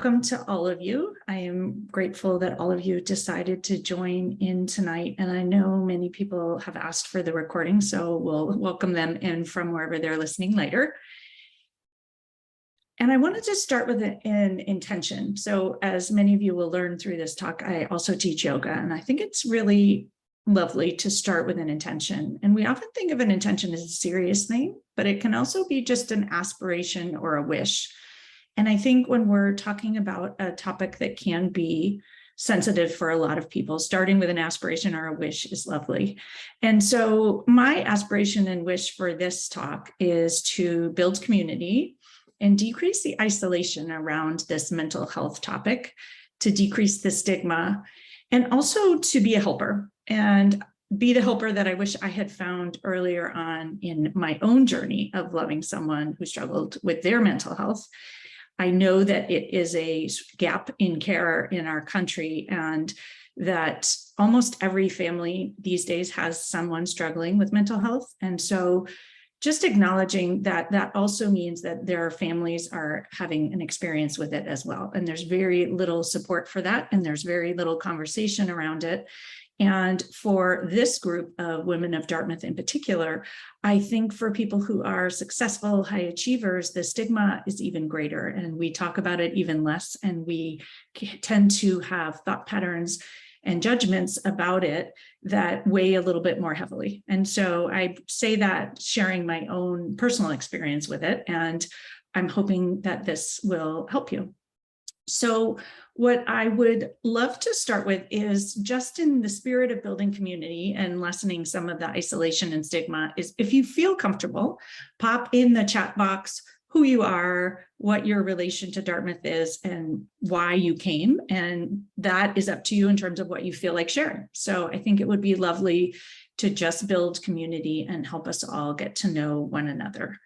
Welcome to all of you. I am grateful that all of you decided to join in tonight. And I know many people have asked for the recording, so we'll welcome them in from wherever they're listening later. And I wanted to start with an intention. So as many of you will learn through this talk, I also teach yoga, and I think it's really lovely to start with an intention. And we often think of an intention as a serious thing, but it can also be just an aspiration or a wish. And I think when we're talking about a topic that can be sensitive for a lot of people, starting with an aspiration or a wish is lovely. And so my aspiration and wish for this talk is to build community and decrease the isolation around this mental health topic, to decrease the stigma, and also to be a helper and be the helper that I wish I had found earlier on in my own journey of loving someone who struggled with their mental health. I know that it is a gap in care in our country, and that almost every family these days has someone struggling with mental health. And so just acknowledging that that also means that their families are having an experience with it as well. And there's very little support for that, and there's very little conversation around it. And for this group of women of Dartmouth in particular, I think for people who are successful high achievers, the stigma is even greater, and we talk about it even less, and we tend to have thought patterns and judgments about it that weigh a little bit more heavily. And so I say that sharing my own personal experience with it, and I'm hoping that this will help you. So what I would love to start with is, just in the spirit of building community and lessening some of the isolation and stigma, is if you feel comfortable, pop in the chat box who you are, what your relation to Dartmouth is, and why you came. And that is up to you in terms of what you feel like sharing. So I think it would be lovely to just build community and help us all get to know one another.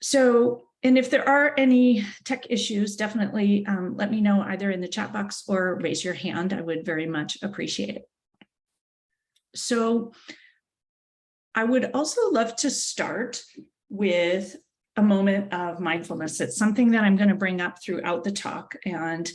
So, and if there are any tech issues, definitely let me know either in the chat box or raise your hand. I would very much appreciate it. So I would also love to start with a moment of mindfulness. It's something that I'm going to bring up throughout the talk. And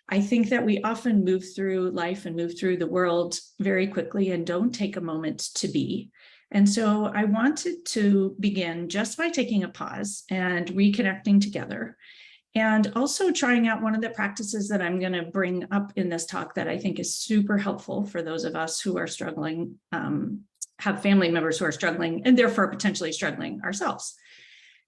I think that we often move through life and move through the world very quickly and don't take a moment to be. And so I wanted to begin just by taking a pause and reconnecting together, and also trying out one of the practices that I'm going to bring up in this talk that I think is super helpful for those of us who are struggling, have family members who are struggling, and therefore potentially struggling ourselves.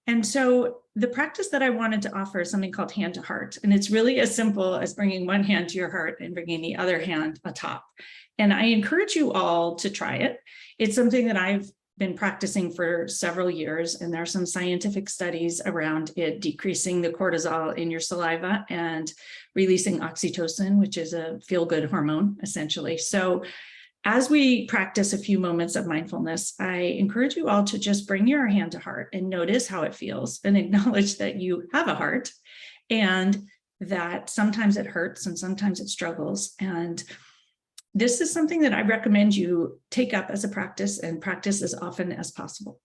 And so the practice that I wanted to offer is something called hand to heart. And it's really as simple as bringing one hand to your heart and bringing the other hand atop. And I encourage you all to try it. It's something that I've been practicing for several years, and there are some scientific studies around it decreasing the cortisol in your saliva and releasing oxytocin, which is a feel-good hormone, essentially. So as we practice a few moments of mindfulness, I encourage you all to just bring your hand to heart and notice how it feels, and acknowledge that you have a heart, and that sometimes it hurts and sometimes it struggles. And this is something that I recommend you take up as a practice, and practice as often as possible.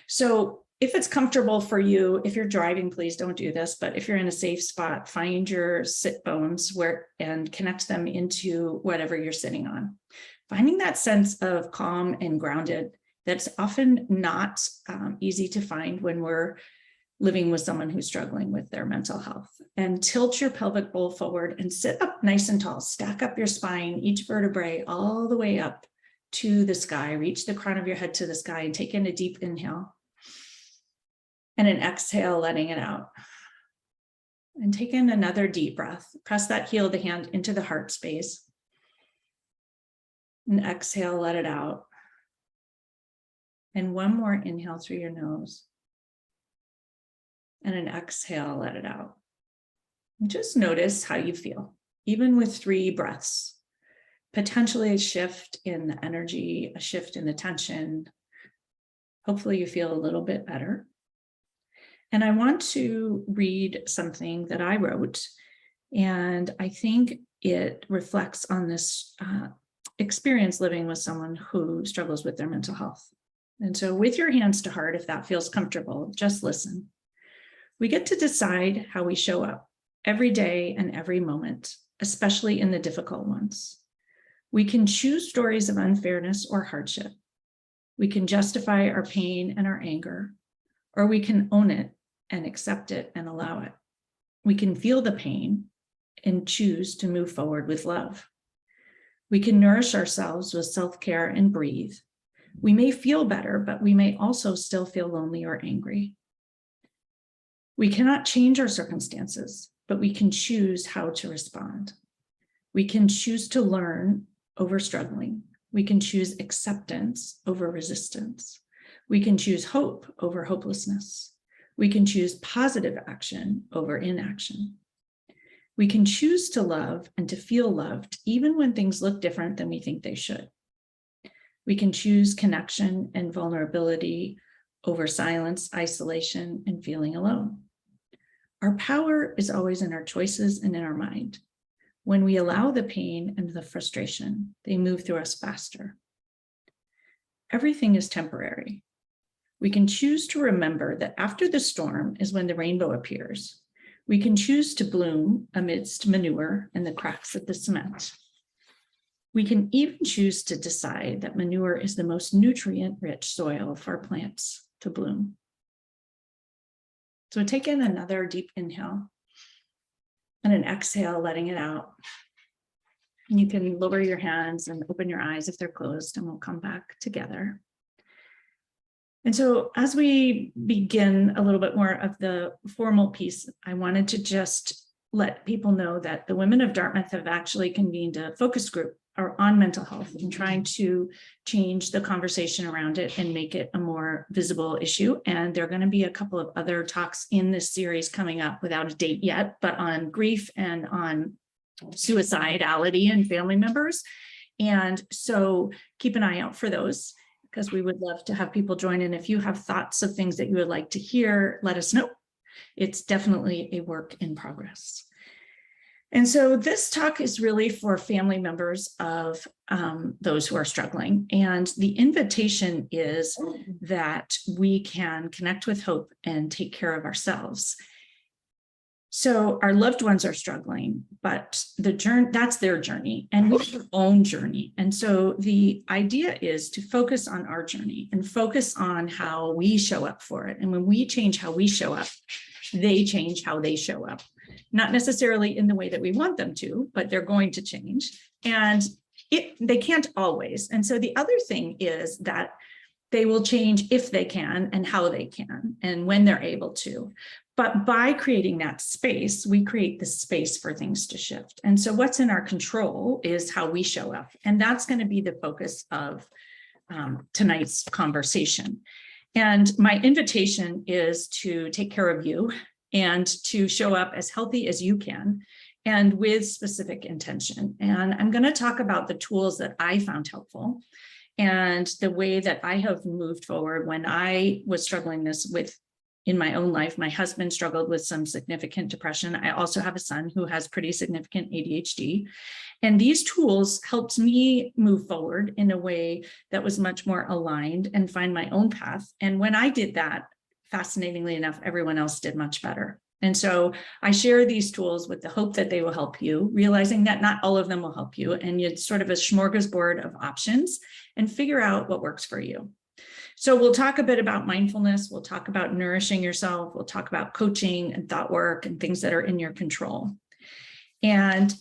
So if it's comfortable for you, if you're driving, please don't do this, but if you're in a safe spot, find your sit bones and connect them into whatever you're sitting on. Finding that sense of calm and grounded, that's often not easy to find when we're living with someone who's struggling with their mental health. And tilt your pelvic bowl forward and sit up nice and tall. Stack up your spine, each vertebrae all the way up to the sky. Reach the crown of your head to the sky, and take in a deep inhale and an exhale, letting it out. And take in another deep breath. Press that heel of the hand into the heart space. And exhale, let it out. And one more inhale through your nose. And an exhale, let it out. And just notice how you feel, even with 3 breaths. Potentially a shift in the energy, a shift in the tension. Hopefully you feel a little bit better. And I want to read something that I wrote, and I think it reflects on this experience living with someone who struggles with their mental health. And so with your hands to heart, if that feels comfortable, just listen. We get to decide how we show up. every day and every moment, especially in the difficult ones. We can choose stories of unfairness or hardship. We can justify our pain and our anger, or we can own it and accept it and allow it. We can feel the pain and choose to move forward with love. We can nourish ourselves with self-care and breathe. We may feel better, but we may also still feel lonely or angry. We cannot change our circumstances, but we can choose how to respond. We can choose to learn over struggling. We can choose acceptance over resistance. We can choose hope over hopelessness. We can choose positive action over inaction. We can choose to love and to feel loved, even when things look different than we think they should. We can choose connection and vulnerability over silence, isolation, and feeling alone. Our power is always in our choices and in our mind. When we allow the pain and the frustration, they move through us faster. Everything is temporary. We can choose to remember that after the storm is when the rainbow appears. We can choose to bloom amidst manure and the cracks of the cement. We can even choose to decide that manure is the most nutrient-rich soil for plants to bloom. So take in another deep inhale and an exhale, letting it out. And you can lower your hands and open your eyes if they're closed, and we'll come back together. And so as we begin a little bit more of the formal piece, I wanted to just let people know that the Women of Dartmouth have actually convened a focus group on mental health and trying to change the conversation around it and make it a more visible issue. And there are going to be a couple of other talks in this series coming up without a date yet, but on grief and on suicidality and family members. And so keep an eye out for those, because we would love to have people join in. If you have thoughts of things that you would like to hear, let us know. It's definitely a work in progress. And so this talk is really for family members of those who are struggling. And the invitation is that we can connect with hope and take care of ourselves. So our loved ones are struggling, but the journey, that's their journey, and we have our own journey. And so the idea is to focus on our journey and focus on how we show up for it. And when we change how we show up, they change how they show up. Not necessarily in the way that we want them to, but they're going to change. And they can't always. And so the other thing is that they will change if they can and how they can and when they're able to. But by creating that space, we create the space for things to shift. And so what's in our control is how we show up. And that's going to be the focus of tonight's conversation. And my invitation is to take care of you and to show up as healthy as you can and with specific intention. And I'm going to talk about the tools that I found helpful and the way that I have moved forward when I was struggling with in my own life. My husband struggled with some significant depression. I also have a son who has pretty significant ADHD. And these tools helped me move forward in a way that was much more aligned and find my own path. And when I did that, fascinatingly enough, everyone else did much better. And so I share these tools with the hope that they will help you, realizing that not all of them will help you. And it's sort of a smorgasbord of options and figure out what works for you. So we'll talk a bit about mindfulness. We'll talk about nourishing yourself. We'll talk about coaching and thought work and things that are in your control. And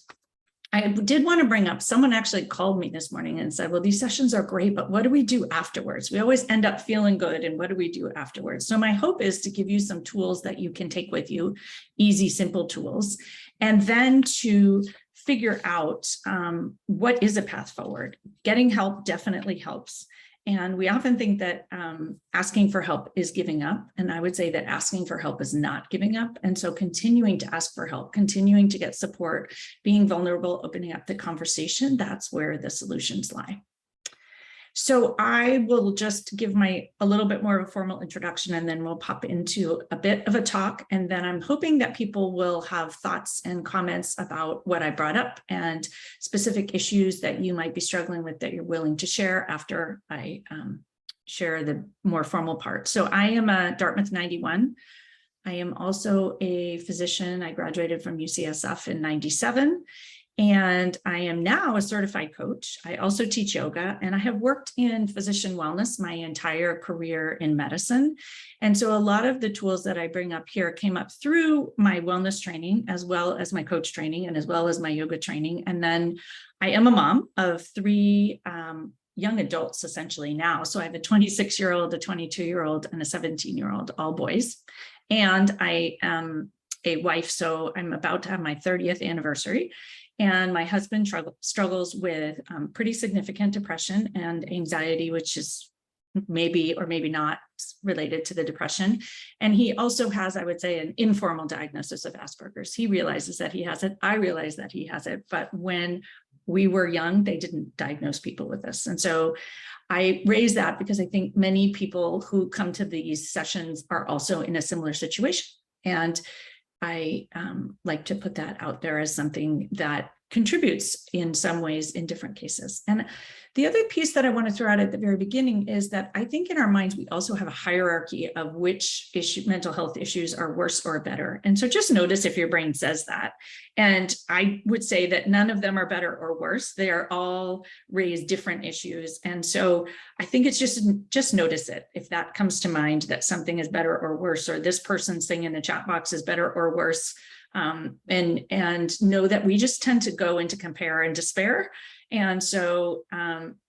I did want to bring up, someone actually called me this morning and said, well, these sessions are great, but what do we do afterwards? We always end up feeling good. And what do we do afterwards? So my hope is to give you some tools that you can take with you, easy, simple tools, and then to figure out what is a path forward. Getting help definitely helps. And we often think that asking for help is giving up. And I would say that asking for help is not giving up. And so continuing to ask for help, continuing to get support, being vulnerable, opening up the conversation, that's where the solutions lie. So I will just give a little bit more of a formal introduction, and then we'll pop into a bit of a talk. And then I'm hoping that people will have thoughts and comments about what I brought up and specific issues that you might be struggling with that you're willing to share after I share the more formal part. So I am a Dartmouth 91. I am also a physician. I graduated from UCSF in '97. And I am now a certified coach. I also teach yoga, and I have worked in physician wellness my entire career in medicine. And so a lot of the tools that I bring up here came up through my wellness training, as well as my coach training, and as well as my yoga training. And then I am a mom of three young adults essentially now. So I have a 26-year-old, a 22-year-old, and a 17-year-old, all boys. And I am a wife, so I'm about to have my 30th anniversary. And my husband struggles with pretty significant depression and anxiety, which is maybe or maybe not related to the depression. And he also has, I would say, an informal diagnosis of Asperger's. He realizes that he has it. I realize that he has it. But when we were young, they didn't diagnose people with this. And so I raise that because I think many people who come to these sessions are also in a similar situation. And I like to put that out there as something that contributes in some ways in different cases. And the other piece that I want to throw out at the very beginning is that I think in our minds, we also have a hierarchy of which mental health issues are worse or better. And so just notice if your brain says that. And I would say that none of them are better or worse. They are all raise different issues. And so I think it's just notice it. If that comes to mind, that something is better or worse, or this person's thing in the chat box is better or worse. And know that we just tend to go into compare and despair. And so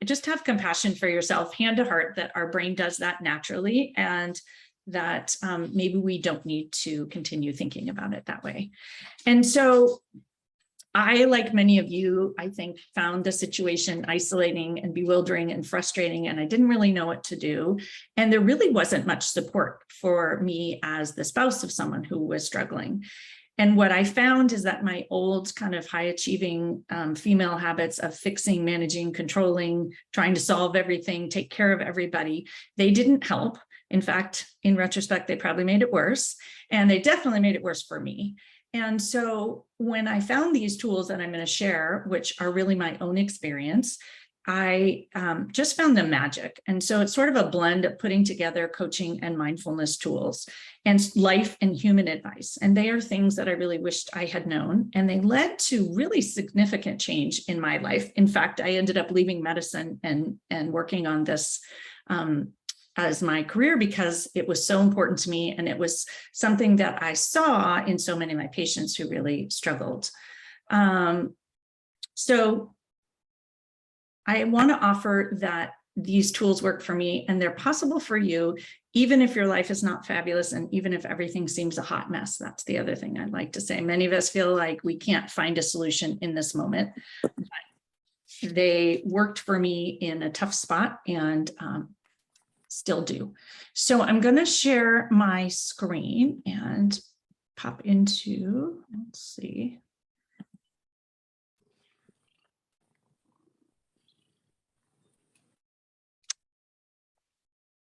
just have compassion for yourself, hand to heart, that our brain does that naturally, and that maybe we don't need to continue thinking about it that way. And so I, like many of you, I think, found the situation isolating and bewildering and frustrating, and I didn't really know what to do. And there really wasn't much support for me as the spouse of someone who was struggling. And what I found is that my old kind of high achieving female habits of fixing, managing, controlling, trying to solve everything, take care of everybody, they didn't help. In fact, in retrospect, they probably made it worse. And they definitely made it worse for me. And so when I found these tools that I'm going to share, which are really my own experience, I just found them magic. And so it's sort of a blend of putting together coaching and mindfulness tools and life and human advice. And they are things that I really wished I had known. And they led to really significant change in my life. In fact, I ended up leaving medicine and working on this as my career because it was so important to me. And it was something that I saw in so many of my patients who really struggled. So I want to offer that these tools work for me and they're possible for you, even if your life is not fabulous and even if everything seems a hot mess. That's the other thing I'd like to say. Many of us feel like we can't find a solution in this moment. But they worked for me in a tough spot and still do. So I'm going to share my screen and pop into, let's see.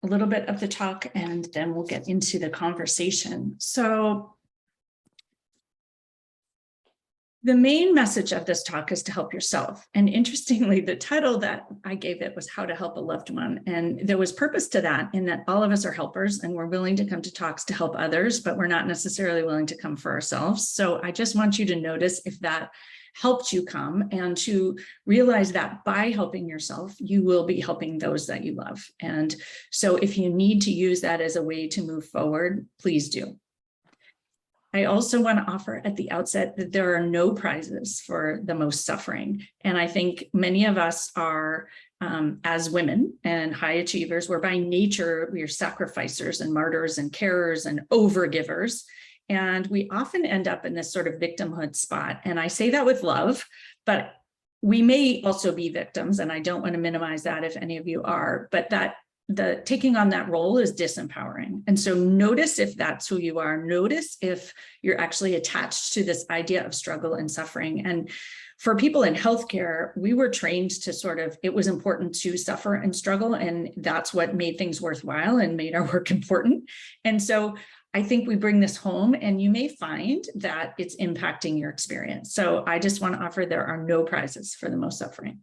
A little bit of the talk, and then we'll get into the conversation. So the main message of this talk is to help yourself. And interestingly, the title that I gave it was How to Help a Loved One. And there was purpose to that in that all of us are helpers and we're willing to come to talks to help others, but we're not necessarily willing to come for ourselves. So I just want you to notice if that helped you come and to realize that by helping yourself, you will be helping those that you love. And so if you need to use that as a way to move forward, please do. I also want to offer at the outset that there are no prizes for the most suffering. And I think many of us are, as women and high achievers, we're by nature, we are sacrificers and martyrs and carers and overgivers. And we often end up in this sort of victimhood spot. And I say that with love, but we may also be victims. And I don't want to minimize that if any of you are, but that the taking on that role is disempowering. And so notice if that's who you are. Notice if you're actually attached to this idea of struggle and suffering. And for people in healthcare, we were trained to sort of, it was important to suffer and struggle. And that's what made things worthwhile and made our work important. And so I think we bring this home and you may find that it's impacting your experience. So I just want to offer there are no prizes for the most suffering.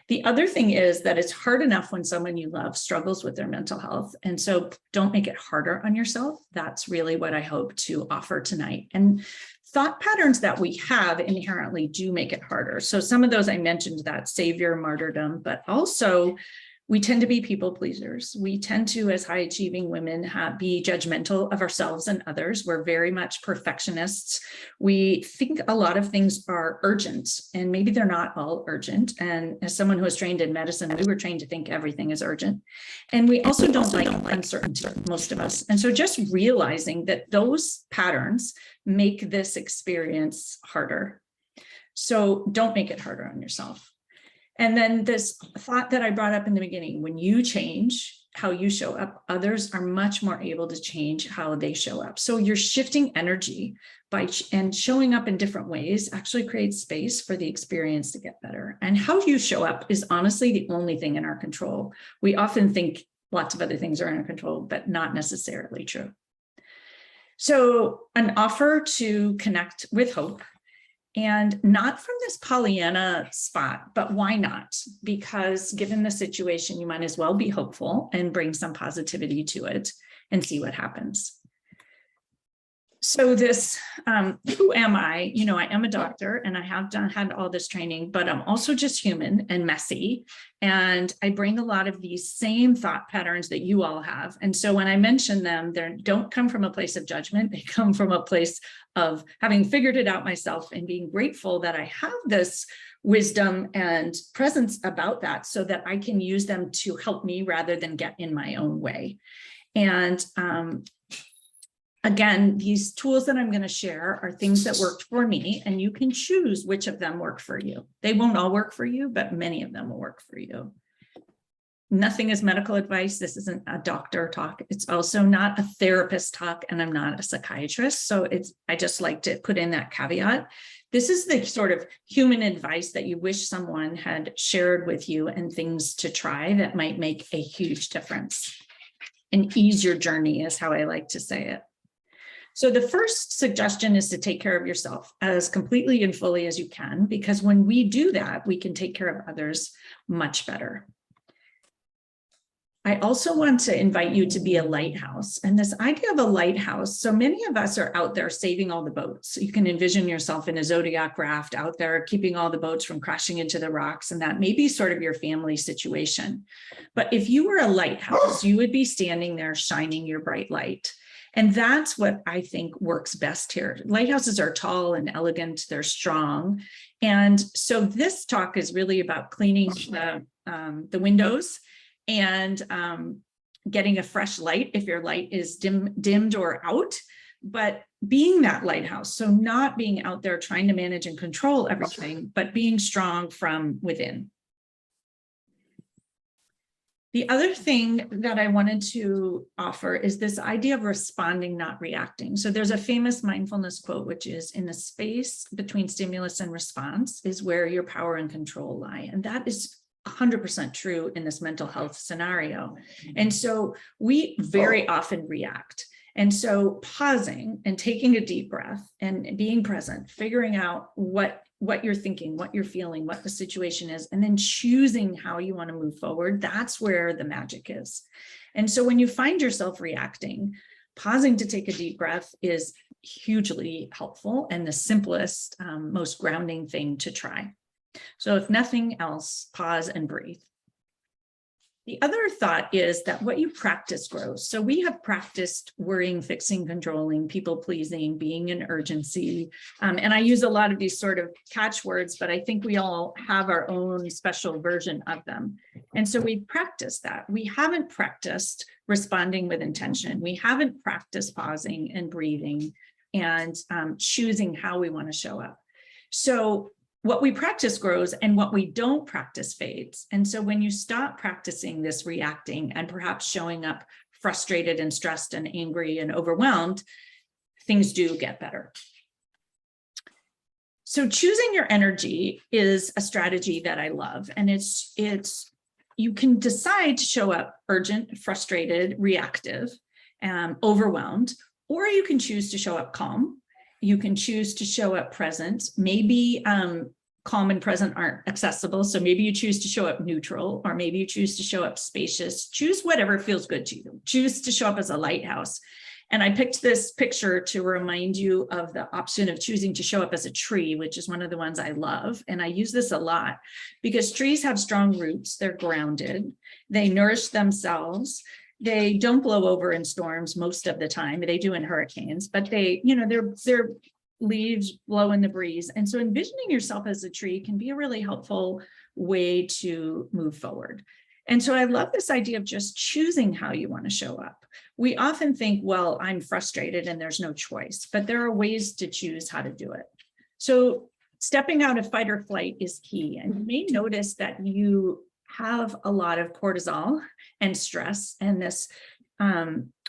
The other thing is that it's hard enough when someone you love struggles with their mental health. And so don't make it harder on yourself. That's really what I hope to offer tonight. And thought patterns that we have inherently do make it harder. So some of those I mentioned, that savior martyrdom, but also we tend to be people pleasers. We tend to, as high achieving women, be judgmental of ourselves and others. We're very much perfectionists. We think a lot of things are urgent, and maybe they're not all urgent. And as someone who was trained in medicine, we were trained to think everything is urgent. And we also don't like uncertainty, most of us. And so just realizing that those patterns make this experience harder. So don't make it harder on yourself. And then this thought that I brought up in the beginning, when you change how you show up, others are much more able to change how they show up. So you're shifting energy and showing up in different ways actually creates space for the experience to get better. And how you show up is honestly the only thing in our control. We often think lots of other things are in our control, but not necessarily true. So an offer to connect with hope. And not from this Pollyanna spot, but why not? Because given the situation, you might as well be hopeful and bring some positivity to it and see what happens. So this, who am I? You know, I am a doctor and I have had all this training, but I'm also just human and messy. And I bring a lot of these same thought patterns that you all have. And so when I mention them, they don't come from a place of judgment. They come from a place of having figured it out myself and being grateful that I have this wisdom and presence about that so that I can use them to help me rather than get in my own way. And again, these tools that I'm going to share are things that worked for me, and you can choose which of them work for you. They won't all work for you, but many of them will work for you. Nothing is medical advice. This isn't a doctor talk. It's also not a therapist talk, and I'm not a psychiatrist. So I just like to put in that caveat. This is the sort of human advice that you wish someone had shared with you and things to try that might make a huge difference and ease your journey is how I like to say it. So the first suggestion is to take care of yourself as completely and fully as you can, because when we do that, we can take care of others much better. I also want to invite you to be a lighthouse. And this idea of a lighthouse, so many of us are out there saving all the boats. You can envision yourself in a Zodiac raft out there, keeping all the boats from crashing into the rocks. And that may be sort of your family situation. But if you were a lighthouse, you would be standing there shining your bright light. And that's what I think works best here. Lighthouses are tall and elegant, they're strong. And so this talk is really about cleaning the windows and getting a fresh light if your light is dimmed or out, but being that lighthouse. So not being out there trying to manage and control everything, but being strong from within. The other thing that I wanted to offer is this idea of responding, not reacting. So there's a famous mindfulness quote, which is, in the space between stimulus and response is where your power and control lie. And that is 100% true in this mental health scenario. And so we very often react. And so pausing and taking a deep breath and being present, figuring out what you're thinking, what you're feeling, what the situation is, and then choosing how you want to move forward, that's where the magic is. And so when you find yourself reacting, pausing to take a deep breath is hugely helpful and the simplest, most grounding thing to try. So if nothing else, pause and breathe. The other thought is that what you practice grows. So we have practiced worrying, fixing, controlling, people pleasing, being in urgency. And I use a lot of these sort of catchwords, but I think we all have our own special version of them. And so we practice that. We haven't practiced responding with intention. We haven't practiced pausing and breathing and choosing how we want to show up. So what we practice grows and what we don't practice fades. And so when you stop practicing this reacting and perhaps showing up frustrated and stressed and angry and overwhelmed, things do get better. So choosing your energy is a strategy that I love. And it's you can decide to show up urgent, frustrated, reactive, overwhelmed, or you can choose to show up calm. You can choose to show up present, maybe calm and present aren't accessible. So maybe you choose to show up neutral, or maybe you choose to show up spacious. Choose whatever feels good to you. Choose to show up as a lighthouse. And I picked this picture to remind you of the option of choosing to show up as a tree, which is one of the ones I love. And I use this a lot because trees have strong roots. They're grounded. They nourish themselves. They don't blow over in storms most of the time. They do in hurricanes, but they, their leaves blow in the breeze. And so envisioning yourself as a tree can be a really helpful way to move forward. And so I love this idea of just choosing how you want to show up. We often think, well, I'm frustrated and there's no choice, but there are ways to choose how to do it. So stepping out of fight or flight is key. And you may notice that you have a lot of cortisol and stress, and this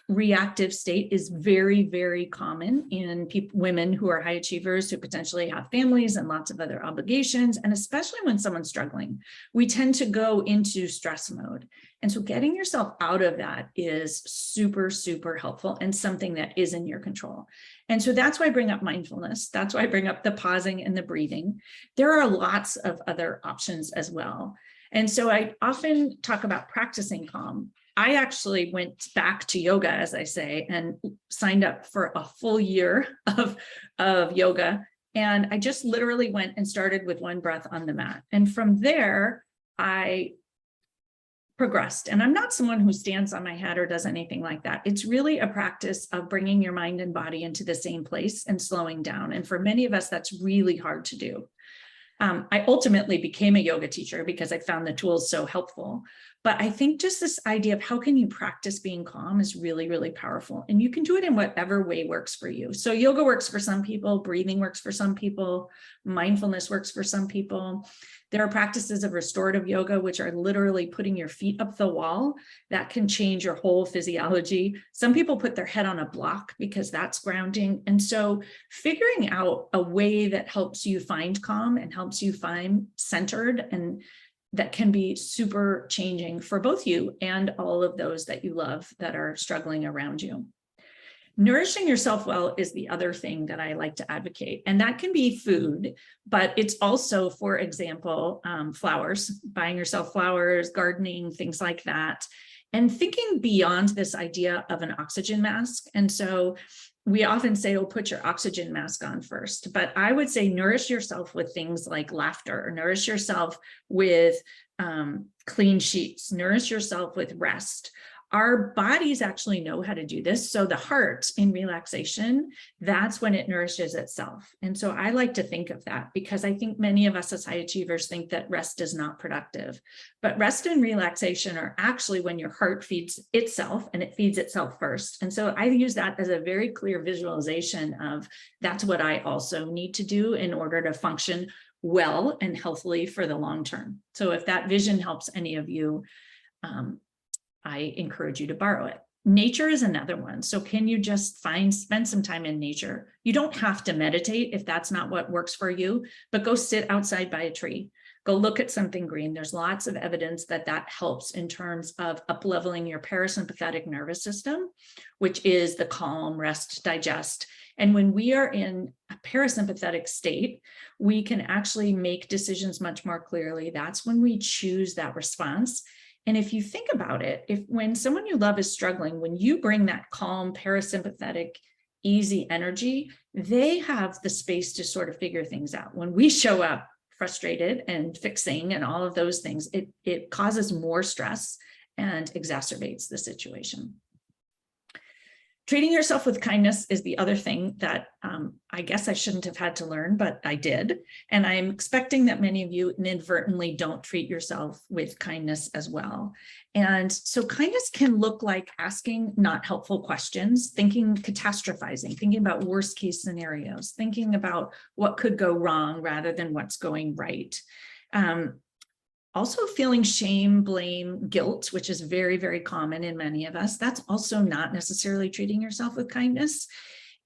reactive state is very, very common in women who are high achievers, who potentially have families and lots of other obligations. And especially when someone's struggling, we tend to go into stress mode. And so getting yourself out of that is super, super helpful and something that is in your control. And so that's why I bring up mindfulness. That's why I bring up the pausing and the breathing. There are lots of other options as well. And so I often talk about practicing calm. I actually went back to yoga, as I say, and signed up for a full year of yoga. And I just literally went and started with one breath on the mat. And from there, I progressed. And I'm not someone who stands on my head or does anything like that. It's really a practice of bringing your mind and body into the same place and slowing down. And for many of us, that's really hard to do. I ultimately became a yoga teacher because I found the tools so helpful. But I think just this idea of how can you practice being calm is really, really powerful. And you can do it in whatever way works for you. So yoga works for some people, breathing works for some people, mindfulness works for some people. There are practices of restorative yoga, which are literally putting your feet up the wall. That can change your whole physiology. Some people put their head on a block because that's grounding. And so figuring out a way that helps you find calm and helps you find centered, and that can be super changing for both you and all of those that you love that are struggling around you. Nourishing yourself well is the other thing that I like to advocate, and that can be food, but it's also, for example, flowers, buying yourself flowers, gardening, things like that, and thinking beyond this idea of an oxygen mask. And so we often say, oh, put your oxygen mask on first, but I would say nourish yourself with things like laughter, or nourish yourself with clean sheets, nourish yourself with rest. Our bodies actually know how to do this. So the heart in relaxation, that's when it nourishes itself. And so I like to think of that, because I think many of us as high achievers think that rest is not productive. But rest and relaxation are actually when your heart feeds itself, and it feeds itself first. And so I use that as a very clear visualization of that's what I also need to do in order to function well and healthily for the long term. So if that vision helps any of you, I encourage you to borrow it. Nature is another one. So can you just spend some time in nature? You don't have to meditate if that's not what works for you, but go sit outside by a tree. Go look at something green. There's lots of evidence that that helps in terms of up-leveling your parasympathetic nervous system, which is the calm, rest, digest. And when we are in a parasympathetic state, we can actually make decisions much more clearly. That's when we choose that response. And if you think about it, when someone you love is struggling, when you bring that calm, parasympathetic, easy energy, they have the space to sort of figure things out. When we show up frustrated and fixing and all of those things, it causes more stress and exacerbates the situation. Treating yourself with kindness is the other thing that I guess I shouldn't have had to learn, but I did. And I'm expecting that many of you inadvertently don't treat yourself with kindness as well. And so kindness can look like asking not helpful questions, catastrophizing, thinking about worst case scenarios, thinking about what could go wrong rather than what's going right. Also feeling shame, blame, guilt, which is very, very common in many of us. That's also not necessarily treating yourself with kindness.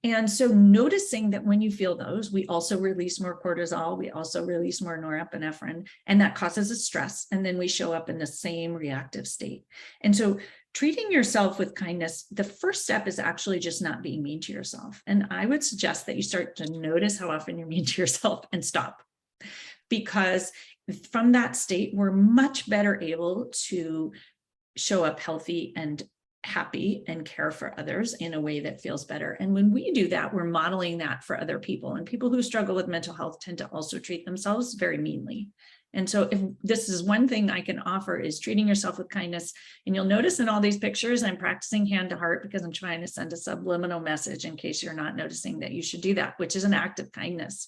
And so noticing that when you feel those, we also release more cortisol, we also release more norepinephrine, and that causes a stress. And then we show up in the same reactive state. And so treating yourself with kindness, the first step is actually just not being mean to yourself. And I would suggest that you start to notice how often you're mean to yourself and stop. because from that state, we're much better able to show up healthy and happy and care for others in a way that feels better. And when we do that, we're modeling that for other people. And people who struggle with mental health tend to also treat themselves very meanly. And so if this is one thing I can offer is treating yourself with kindness. And you'll notice in all these pictures, I'm practicing hand to heart because I'm trying to send a subliminal message in case you're not noticing that you should do that, which is an act of kindness.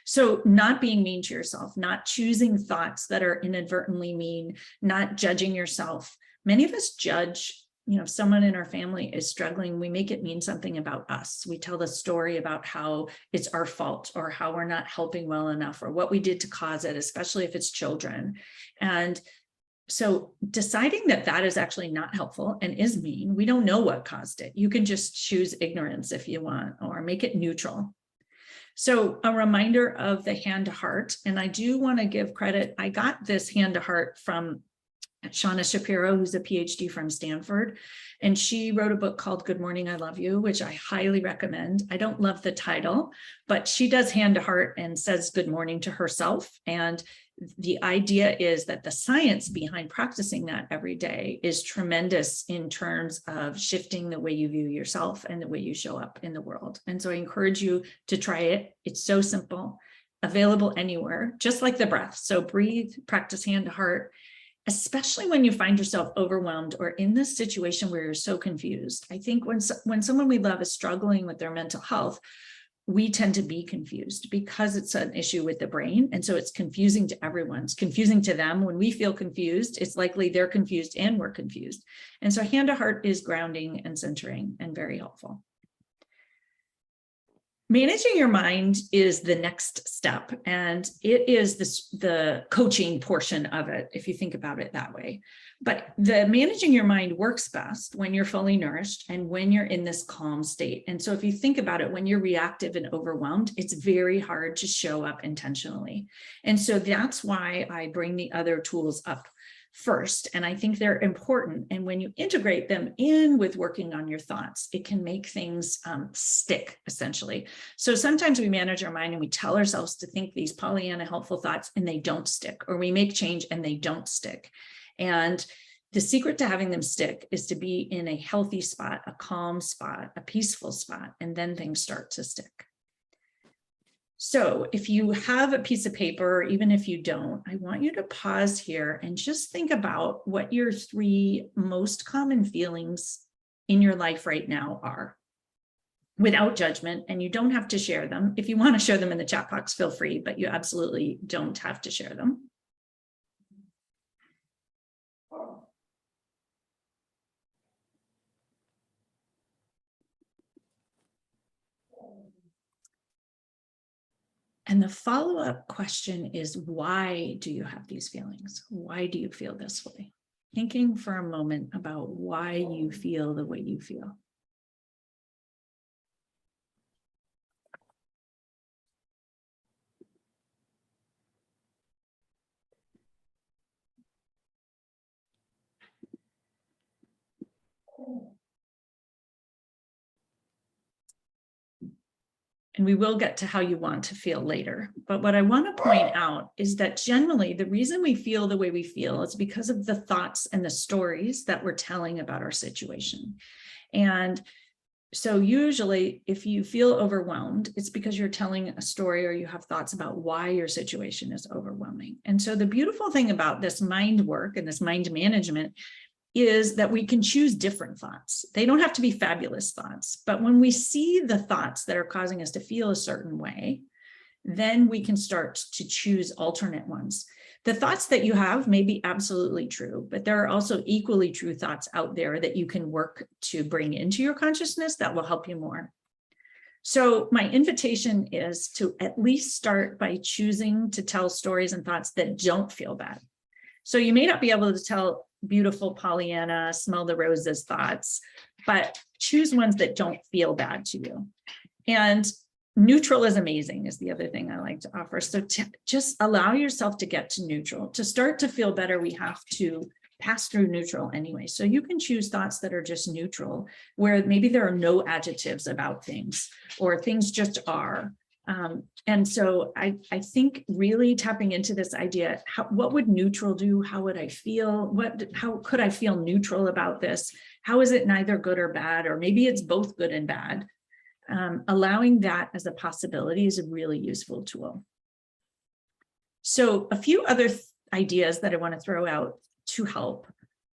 So not being mean to yourself, not choosing thoughts that are inadvertently mean, not judging yourself. Many of us judge, if someone in our family is struggling, we make it mean something about us. We tell the story about how it's our fault or how we're not helping well enough or what we did to cause it, especially if it's children. And so deciding that that is actually not helpful and is mean, we don't know what caused it. You can just choose ignorance if you want, or make it neutral. So a reminder of the hand to heart, and I do want to give credit. I got this hand to heart from Shauna Shapiro, who's a PhD from Stanford, and she wrote a book called Good Morning, I Love You, which I highly recommend. I don't love the title, but she does hand to heart and says good morning to herself. And the idea is that the science behind practicing that every day is tremendous in terms of shifting the way you view yourself and the way you show up in the world. And so I encourage you to try it. It's so simple, available anywhere, just like the breath. So breathe, practice hand to heart, especially when you find yourself overwhelmed or in this situation where you're so confused. I think when someone we love is struggling with their mental health, we tend to be confused because it's an issue with the brain. And so it's confusing to everyone. It's confusing to them. When we feel confused, it's likely they're confused and we're confused. And so hand to heart is grounding and centering and very helpful. Managing your mind is the next step, and it is the coaching portion of it, if you think about it that way. But the managing your mind works best when you're fully nourished and when you're in this calm state. And so if you think about it, when you're reactive and overwhelmed, it's very hard to show up intentionally. And so that's why I bring the other tools up first. And I think they're important. And when you integrate them in with working on your thoughts, it can make things stick, essentially. So sometimes we manage our mind and we tell ourselves to think these Pollyanna helpful thoughts and they don't stick, or we make change and they don't stick. And the secret to having them stick is to be in a healthy spot, a calm spot, a peaceful spot, and then things start to stick. So if you have a piece of paper, or even if you don't, I want you to pause here and just think about what your 3 most common feelings in your life right now are, without judgment. And you don't have to share them. If you want to share them in the chat box, feel free, but you absolutely don't have to share them. And the follow-up question is, why do you have these feelings? Why do you feel this way? Thinking for a moment about why you feel the way you feel. And we will get to how you want to feel later. But what I want to point out is that generally the reason we feel the way we feel is because of the thoughts and the stories that we're telling about our situation. And so usually if you feel overwhelmed, it's because you're telling a story or you have thoughts about why your situation is overwhelming. And so the beautiful thing about this mind work and this mind management is that we can choose different thoughts. They don't have to be fabulous thoughts, but when we see the thoughts that are causing us to feel a certain way, then we can start to choose alternate ones. The thoughts that you have may be absolutely true, but there are also equally true thoughts out there that you can work to bring into your consciousness that will help you more. So my invitation is to at least start by choosing to tell stories and thoughts that don't feel bad. So you may not be able to tell beautiful Pollyanna, smell the roses thoughts, but choose ones that don't feel bad to you. And neutral is amazing is the other thing I like to offer. So just allow yourself to get to neutral. To start to feel better, we have to pass through neutral anyway. So you can choose thoughts that are just neutral, where maybe there are no adjectives about things, or things just are. And so I think really tapping into this idea, what would neutral do? How would I feel? How could I feel neutral about this? How is it neither good or bad? Or maybe it's both good and bad. Allowing that as a possibility is a really useful tool. So a few other ideas that I want to throw out to help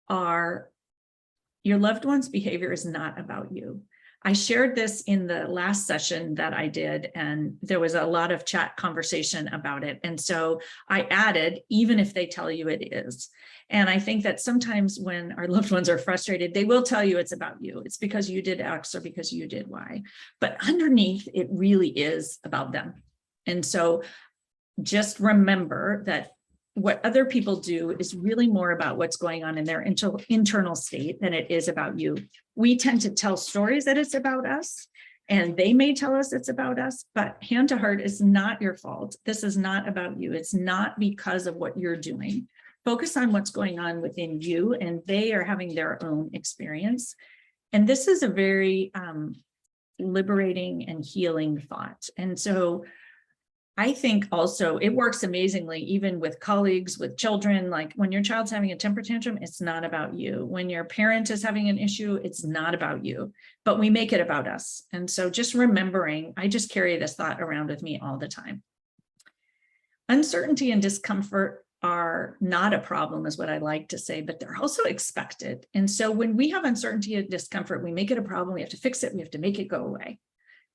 are your loved one's behavior is not about you. I shared this in the last session that I did, and there was a lot of chat conversation about it. And so I added, even if they tell you it is. And I think that sometimes when our loved ones are frustrated, they will tell you it's about you. It's because you did X or because you did Y. But underneath, it really is about them. And so just remember that what other people do is really more about what's going on in their internal state than it is about you. We tend to tell stories that it's about us, and they may tell us it's about us, but hand to heart, is not your fault. This is not about you. It's not because of what you're doing. Focus on what's going on within you, and they are having their own experience. And this is a very liberating and healing thought. And so I think also it works amazingly, even with colleagues, with children. Like when your child's having a temper tantrum, it's not about you. When your parent is having an issue, it's not about you, but we make it about us. And so just remembering, I just carry this thought around with me all the time. Uncertainty and discomfort are not a problem, is what I like to say, but they're also expected. And so when we have uncertainty and discomfort, we make it a problem. We have to fix it. We have to make it go away.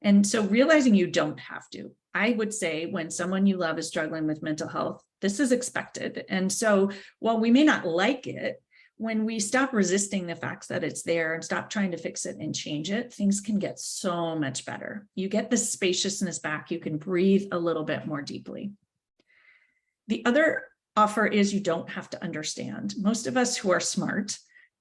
And so realizing you don't have to. I would say when someone you love is struggling with mental health, this is expected. And so while we may not like it, when we stop resisting the facts that it's there and stop trying to fix it and change it, things can get so much better. You get the spaciousness back. You can breathe a little bit more deeply. The other offer is you don't have to understand. Most of us who are smart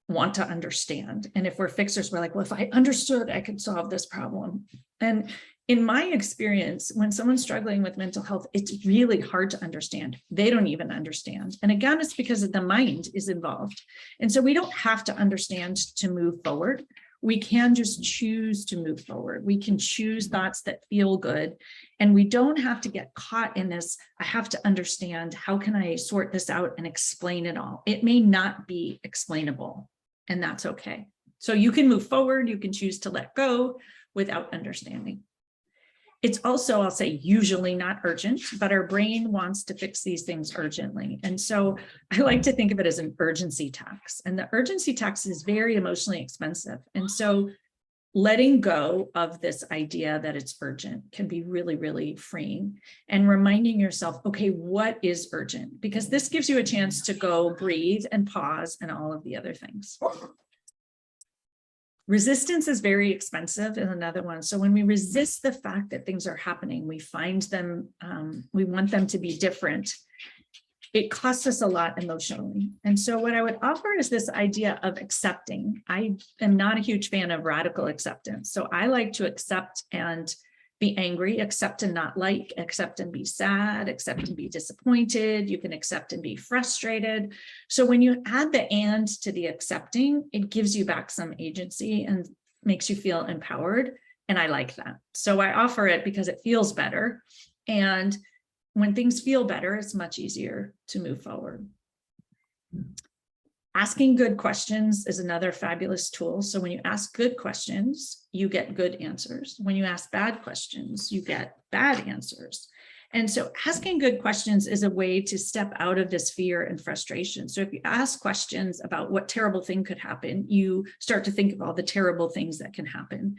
want to understand. And if we're fixers, we're like, well, if I understood, I could solve this problem. And in my experience, when someone's struggling with mental health, it's really hard to understand. They don't even understand. And again, it's because the mind is involved. And so we don't have to understand to move forward. We can just choose to move forward. We can choose thoughts that feel good. And we don't have to get caught in this, I have to understand, how can I sort this out and explain it all? It may not be explainable, and that's okay. So you can move forward, you can choose to let go without understanding. It's also, I'll say, usually not urgent, but our brain wants to fix these things urgently. And so I like to think of it as an urgency tax. And the urgency tax is very emotionally expensive. And so letting go of this idea that it's urgent can be really, really freeing, and reminding yourself, okay, what is urgent? Because this gives you a chance to go breathe and pause and all of the other things. Resistance is very expensive is another one. So when we resist the fact that things are happening, we find them, we want them to be different. It costs us a lot emotionally. And so what I would offer is this idea of accepting. I am not a huge fan of radical acceptance. So I like to accept and be angry, accept and not like, accept and be sad, accept and be disappointed. You can accept and be frustrated. So when you add the and to the accepting, it gives you back some agency and makes you feel empowered. And I like that. So I offer it because it feels better. And when things feel better, it's much easier to move forward. Asking good questions is another fabulous tool. So when you ask good questions, you get good answers. When you ask bad questions, you get bad answers. And so asking good questions is a way to step out of this fear and frustration. So if you ask questions about what terrible thing could happen, you start to think of all the terrible things that can happen.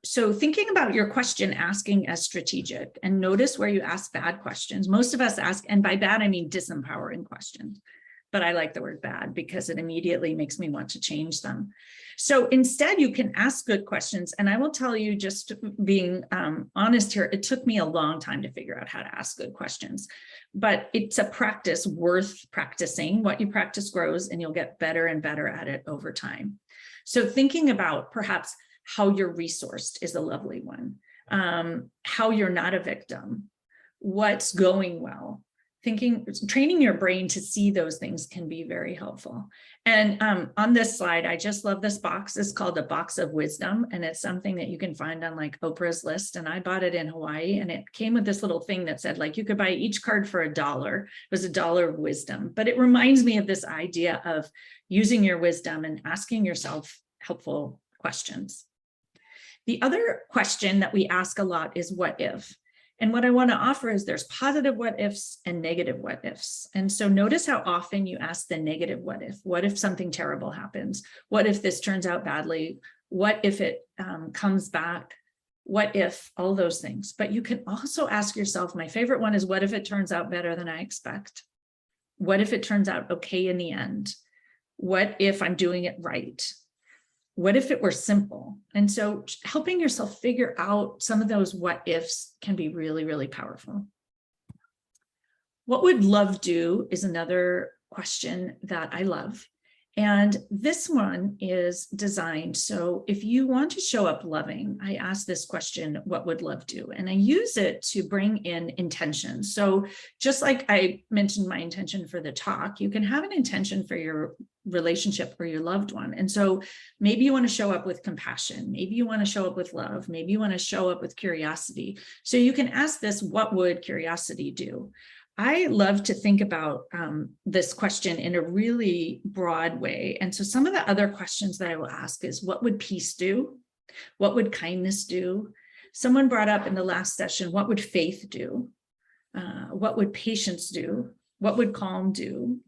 So thinking about your question asking as strategic, and notice where you ask bad questions. Most of us ask, and by bad, I mean disempowering questions. But I like the word bad because it immediately makes me want to change them. So instead, you can ask good questions. And I will tell you, just being honest here, it took me a long time to figure out how to ask good questions. But it's a practice worth practicing. What you practice grows, and you'll get better and better at it over time. So thinking about perhaps how you're resourced is a lovely one. How you're not a victim. What's going well. training your brain to see those things can be very helpful. And on this slide, I just love this box. It's called a box of wisdom. And it's something that you can find on like Oprah's list. And I bought it in Hawaii, and it came with this little thing that said like, you could buy each card for $1. It was $1 of wisdom. But it reminds me of this idea of using your wisdom and asking yourself helpful questions. The other question that we ask a lot is what if? And what I want to offer is there's positive what ifs and negative what ifs. And so notice how often you ask the negative what if. What if something terrible happens? What if this turns out badly? What if it comes back? What if all those things? But you can also ask yourself, my favorite one is, what if it turns out better than I expect? What if it turns out okay in the end? What if I'm doing it right? What if it were simple? And so helping yourself figure out some of those what ifs can be really, really powerful. What would love do is another question that I love. And this one is designed. So if you want to show up loving, I ask this question, what would love do? And I use it to bring in intention. So just like I mentioned my intention for the talk, you can have an intention for your relationship or your loved one. And so maybe you want to show up with compassion. Maybe you want to show up with love. Maybe you want to show up with curiosity. So you can ask this, what would curiosity do? I love to think about this question in a really broad way. And so some of the other questions that I will ask is, what would peace do? What would kindness do? Someone brought up in the last session, what would faith do? What would patience do? What would calm do?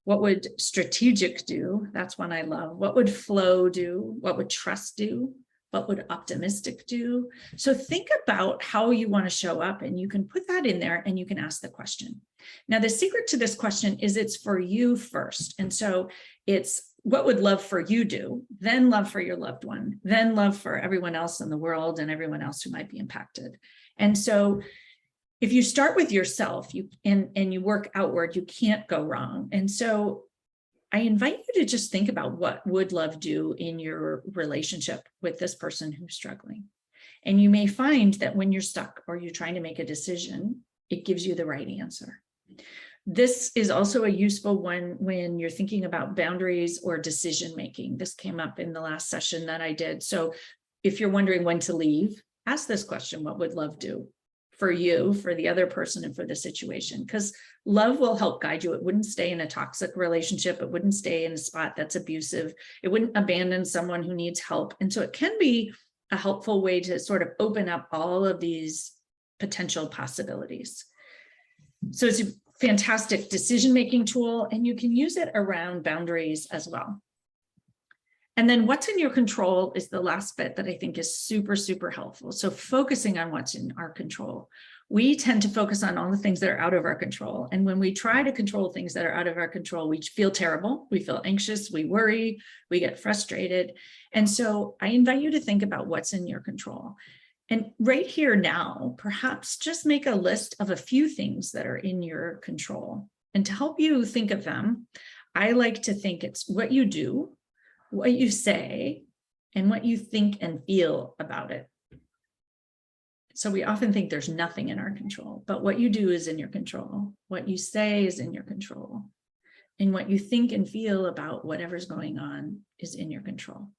What would strategic do? That's one I love. What would flow do? What would trust do? What would optimistic do? So think about how you want to show up, and you can put that in there and you can ask the question. Now, the secret to this question is it's for you first. And so it's, what would love for you do? Then love for your loved one, then love for everyone else in the world and everyone else who might be impacted. And so if you start with yourself and you work outward, you can't go wrong. And so I invite you to just think about what would love do in your relationship with this person who's struggling. And you may find that when you're stuck or you're trying to make a decision, it gives you the right answer. This is also a useful one when you're thinking about boundaries or decision making. This came up in the last session that I did. So if you're wondering when to leave, ask this question, what would love do? For you, for the other person, and for the situation, because love will help guide you. It wouldn't stay in a toxic relationship. It wouldn't stay in a spot that's abusive. It wouldn't abandon someone who needs help. And so it can be a helpful way to sort of open up all of these potential possibilities. So it's a fantastic decision-making tool, and you can use it around boundaries as well. And then what's in your control is the last bit that I think is super, super helpful. So focusing on what's in our control. We tend to focus on all the things that are out of our control. And when we try to control things that are out of our control, we feel terrible, we feel anxious, we worry, we get frustrated. And so I invite you to think about what's in your control. And right here now, perhaps just make a list of a few things that are in your control. And to help you think of them, I like to think it's what you do, what you say, and what you think and feel about it. So we often think there's nothing in our control, but what you do is in your control. What you say is in your control. And what you think and feel about whatever's going on is in your control.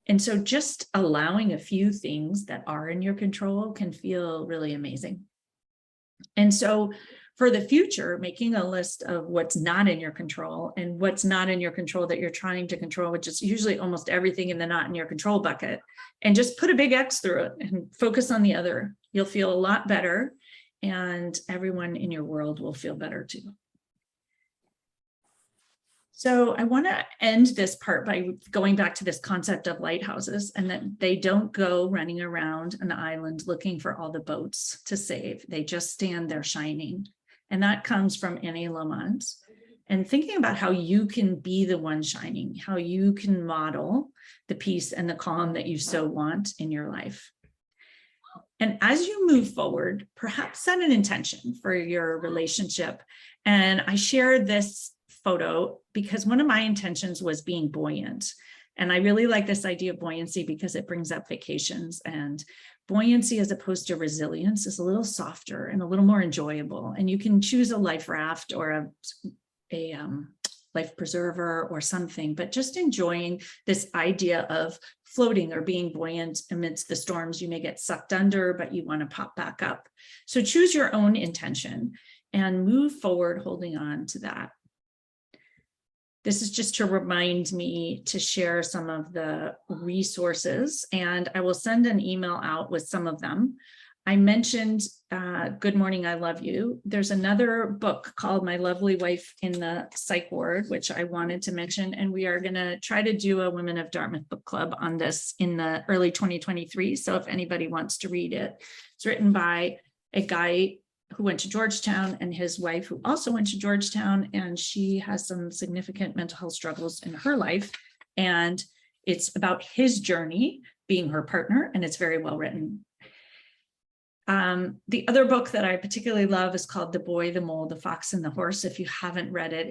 And so just allowing a few things that are in your control can feel really amazing. And so for the future, making a list of what's not in your control and what's not in your control that you're trying to control, which is usually almost everything in the not in your control bucket, and just put a big X through it and focus on the other. You'll feel a lot better, and everyone in your world will feel better too. So I want to end this part by going back to this concept of lighthouses, and that they don't go running around an island looking for all the boats to save. They just stand there shining. And that comes from Annie Lamont. And thinking about how you can be the one shining, how you can model the peace and the calm that you so want in your life. And as you move forward, perhaps set an intention for your relationship. And I share this photo because one of my intentions was being buoyant. And I really like this idea of buoyancy because it brings up vacations, and buoyancy as opposed to resilience is a little softer and a little more enjoyable. And you can choose a life raft or a life preserver or something, but just enjoying this idea of floating or being buoyant amidst the storms. You may get sucked under, but you want to pop back up. So choose your own intention and move forward, holding on to that. This is just to remind me to share some of the resources, and I will send an email out with some of them. I mentioned Good Morning, I Love You. There's another book called My Lovely Wife in the Psych Ward, which I wanted to mention, and we are going to try to do a Women of Dartmouth book club on this in the early 2023. So if anybody wants to read it, it's written by a guy who went to Georgetown and his wife who also went to Georgetown, and she has some significant mental health struggles in her life. And it's about his journey being her partner, and it's very well written. The other book that I particularly love is called The Boy, the Mole, the Fox, and the Horse. If you haven't read it,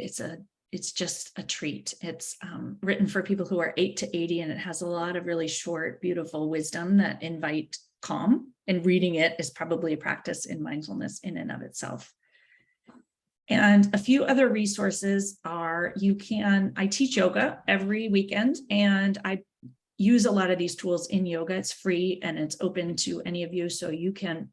it's just a treat. It's written for people who are 8 to 80, and it has a lot of really short, beautiful wisdom that invite calm, and reading it is probably a practice in mindfulness in and of itself. And a few other resources are, I teach yoga every weekend, and I use a lot of these tools in yoga. It's free and it's open to any of you. So you can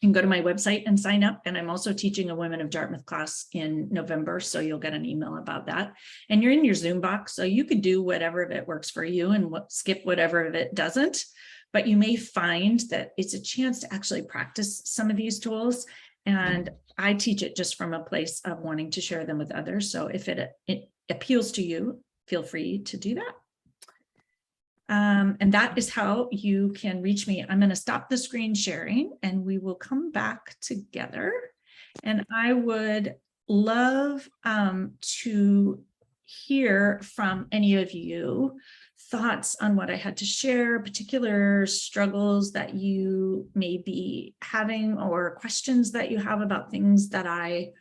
go to my website and sign up. And I'm also teaching a Women of Dartmouth class in November. So you'll get an email about that. And you're in your Zoom box. So you could do whatever of it works for you and skip whatever of it doesn't. But you may find that it's a chance to actually practice some of these tools. And I teach it just from a place of wanting to share them with others. So if it appeals to you, feel free to do that. And that is how you can reach me. I'm going to stop the screen sharing and we will come back together. And I would love to hear from any of you thoughts on what I had to share, particular struggles that you may be having or questions that you have about things that I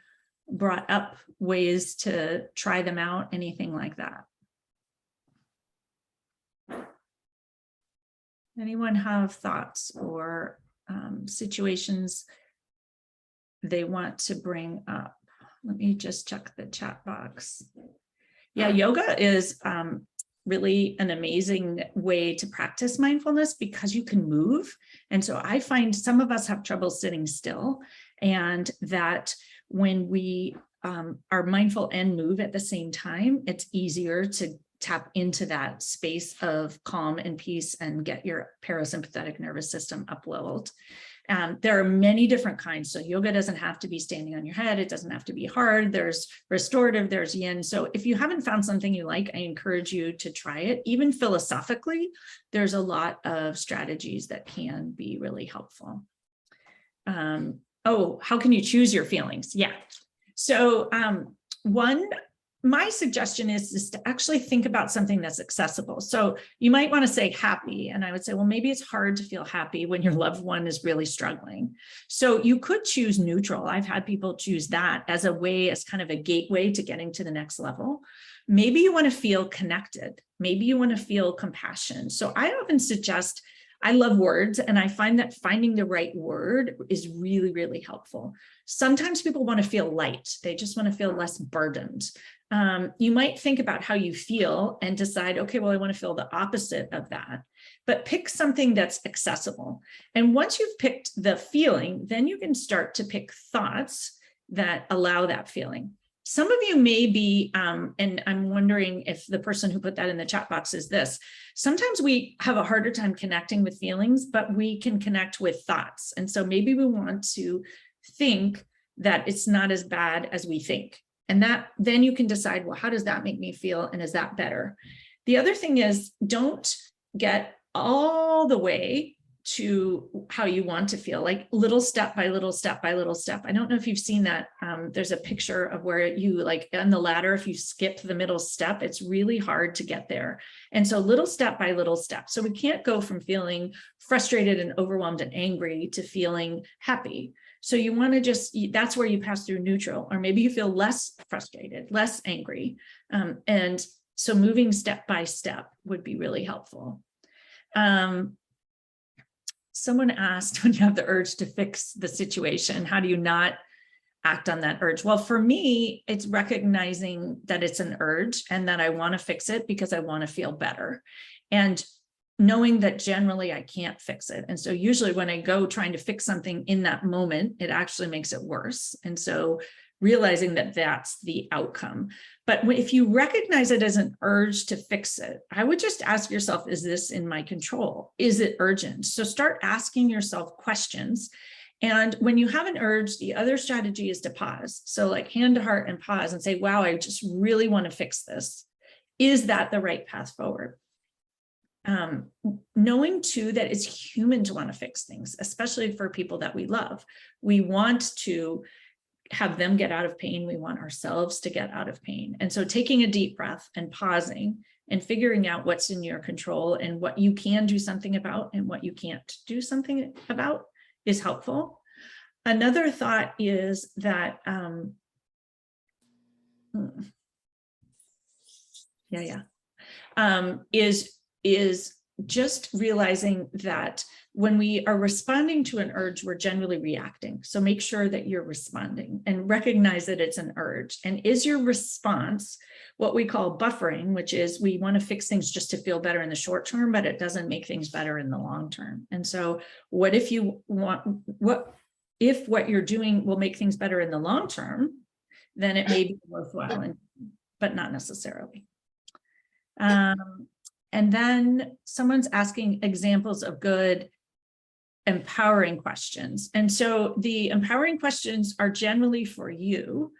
brought up, ways to try them out, anything like that. Anyone have thoughts or situations they want to bring up? Let me just check the chat box. Yeah, yoga is really an amazing way to practice mindfulness because you can move. And so I find some of us have trouble sitting still, and that when we are mindful and move at the same time, it's easier to tap into that space of calm and peace and get your parasympathetic nervous system up leveled. There are many different kinds. So yoga doesn't have to be standing on your head. It doesn't have to be hard. There's restorative, there's yin. So if you haven't found something you like, I encourage you to try it. Even philosophically, there's a lot of strategies that can be really helpful. Oh, how can you choose your feelings? Yeah. So my suggestion is to actually think about something that's accessible. So you might want to say happy. And I would say, well, maybe it's hard to feel happy when your loved one is really struggling. So you could choose neutral. I've had people choose that as a way, as kind of a gateway to getting to the next level. Maybe you want to feel connected. Maybe you want to feel compassion. So I often suggest, I love words, and I find that finding the right word is really, really helpful. Sometimes people want to feel light. They just want to feel less burdened. You might think about how you feel and decide, okay, well, I want to feel the opposite of that, but pick something that's accessible. And once you've picked the feeling, then you can start to pick thoughts that allow that feeling. Some of you may be, and I'm wondering if the person who put that in the chat box is this, sometimes we have a harder time connecting with feelings, but we can connect with thoughts. And so maybe we want to think that it's not as bad as we think. And that then you can decide, well, how does that make me feel? And is that better? The other thing is, don't get all the way to how you want to feel, like little step by little step by little step. I don't know if you've seen that. There's a picture of where you, like on the ladder, if you skip the middle step, it's really hard to get there. And so little step by little step. So we can't go from feeling frustrated and overwhelmed and angry to feeling happy. So you want to that's where you pass through neutral, or maybe you feel less frustrated, less angry. And So moving step by step would be really helpful. Someone asked, when you have the urge to fix the situation, how do you not act on that urge? Well, for me, it's recognizing that it's an urge and that I want to fix it because I want to feel better. And knowing that generally I can't fix it. And so usually when I go trying to fix something in that moment, it actually makes it worse. And so realizing that that's the outcome. But if you recognize it as an urge to fix it, I would just ask yourself, is this in my control? Is it urgent? So start asking yourself questions. And when you have an urge, the other strategy is to pause. So like hand to heart and pause and say, wow, I just really want to fix this. Is that the right path forward? Knowing too that it's human to want to fix things, especially for people that we love. We want to have them get out of pain. We want ourselves to get out of pain. And so taking a deep breath and pausing and figuring out what's in your control and what you can do something about and what you can't do something about is helpful. Another thought is that, is just realizing that when we are responding to an urge, we're generally reacting. So make sure that you're responding and recognize that it's an urge. And is your response what we call buffering, which is we want to fix things just to feel better in the short term, but it doesn't make things better in the long term. And so what if what you're doing will make things better in the long term, then it may be worthwhile, but not necessarily. And then someone's asking examples of good empowering questions. And so the empowering questions are generally for you.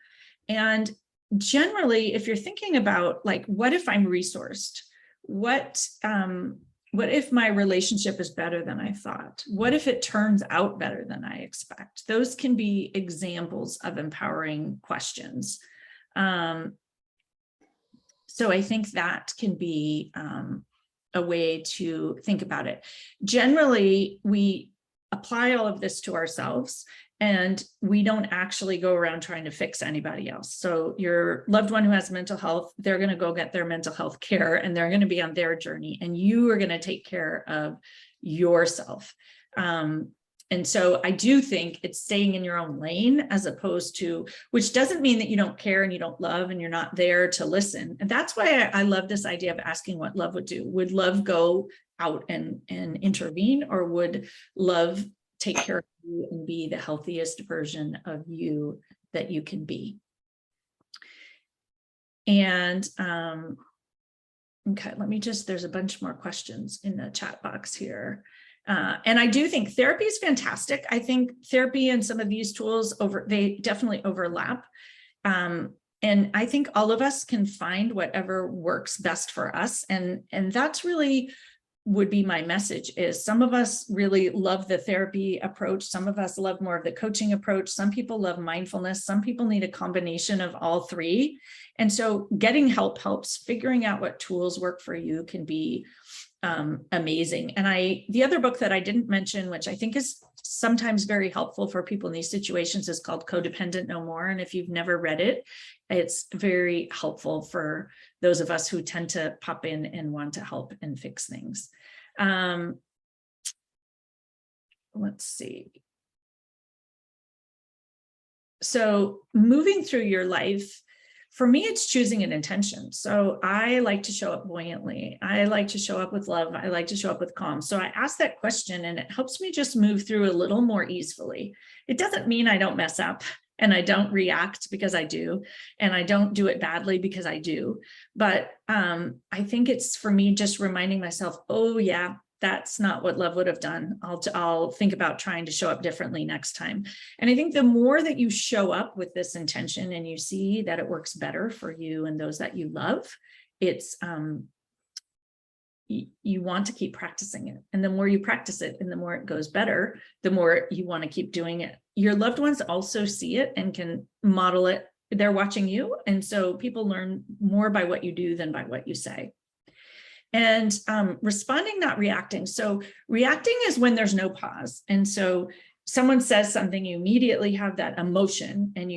And generally, if you're thinking about like, what if I'm resourced? What if my relationship is better than I thought? What if it turns out better than I expect? Those can be examples of empowering questions. So I think that can be a way to think about it. Generally, we apply all of this to ourselves and we don't actually go around trying to fix anybody else. So your loved one who has mental health, they're going to go get their mental health care and they're going to be on their journey and you are going to take care of yourself. And so I do think it's staying in your own lane as opposed to, which doesn't mean that you don't care and you don't love and you're not there to listen. And that's why I love this idea of asking what love would do. Would love go out and intervene, or would love take care of you and be the healthiest version of you that you can be? And okay, there's a bunch more questions in the chat box here. And I do think therapy is fantastic. I think therapy and some of these tools they definitely overlap. And I think all of us can find whatever works best for us. And that's really would be my message is some of us really love the therapy approach. Some of us love more of the coaching approach. Some people love mindfulness. Some people need a combination of all three. And so getting help helps. Figuring out what tools work for you can be amazing. And the other book that I didn't mention, which I think is sometimes very helpful for people in these situations, is called Codependent No More. And if you've never read it, it's very helpful for those of us who tend to pop in and want to help and fix things. Let's see. So moving through your life, for me, it's choosing an intention. So I like to show up buoyantly. I like to show up with love. I like to show up with calm. So I ask that question and it helps me just move through a little more easily. It doesn't mean I don't mess up and I don't react, because I do, and I don't do it badly because I do. But I think it's for me just reminding myself, oh yeah, that's not what love would have done. I'll think about trying to show up differently next time. And I think the more that you show up with this intention and you see that it works better for you and those that you love, it's you want to keep practicing it. And the more you practice it and the more it goes better, the more you want to keep doing it. Your loved ones also see it and can model it. They're watching you. And so people learn more by what you do than by what you say. And responding, not reacting. So reacting is when there's no pause. And so someone says something, you immediately have that emotion and